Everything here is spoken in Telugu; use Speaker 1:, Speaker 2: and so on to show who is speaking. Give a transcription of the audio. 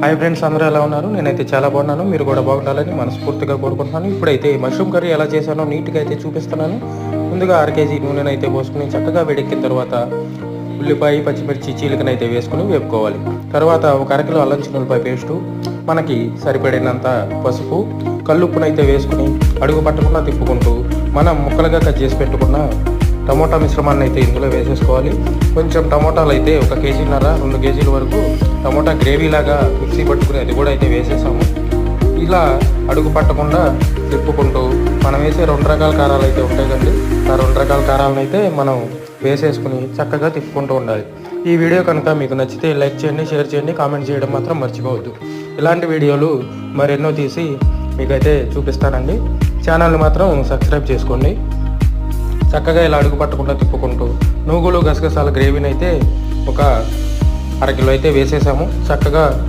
Speaker 1: హాయ్ ఫ్రెండ్స్, అందరూ ఎలా ఉన్నారు? నేనైతే చాలా బాగున్నాను. మీరు కూడా బాగుండాలని మనస్ఫూర్తిగా కోరుకుంటున్నాను. ఇప్పుడైతే మష్రూమ్ కర్రీ ఎలా చేశానో నీట్గా అయితే చూపిస్తున్నాను. ముందుగా 1/2 కేజీ నూనెనైతే పోసుకుని చక్కగా వేడెక్కిన తర్వాత ఉల్లిపాయ, పచ్చిమిర్చి చీలికనైతే వేసుకుని వేపుకోవాలి. తర్వాత ఒక 1/2 కిలో అల్లం చిన్నులపాయ పేస్టు, మనకి సరిపడినంత పసుపు, కల్లుప్పునైతే వేసుకుని అడుగు పట్టకుండా తిప్పుకుంటూ మనం ముక్కలుగా కట్ చేసి పెట్టుకున్న టమోటా మిశ్రమాన్ని అయితే ఇందులో వేసేసుకోవాలి. కొంచెం టమోటాలు అయితే 1 కేజీన్నర 2 కేజీల వరకు టమోటా గ్రేవీలాగా మిక్సీ పట్టుకుని అది కూడా అయితే వేసేసాము. ఇలా అడుగు పట్టకుండా తిప్పుకుంటూ మనం వేసే 2 రకాల కారాలు అయితే ఉంటాయి కండి. ఆ 2 రకాల కారాలను అయితే మనం వేసేసుకుని చక్కగా తిప్పుకుంటూ ఉండాలి. ఈ వీడియో కనుక మీకు నచ్చితే లైక్ చేయండి, షేర్ చేయండి, కామెంట్ చేయడం మాత్రం మర్చిపోవద్దు. ఇలాంటి వీడియోలు మరెన్నో తీసి మీకైతే చూపిస్తానండి. ఛానల్ని మాత్రం సబ్స్క్రైబ్ చేసుకోండి. చక్కగా ఇలా అడుగు పట్టకుండా తిప్పుకుంటూ నూగులు, గసగసాల గ్రేవీని అయితే ఒక 1/2 కిలో అయితే వేసేసాము. చక్కగా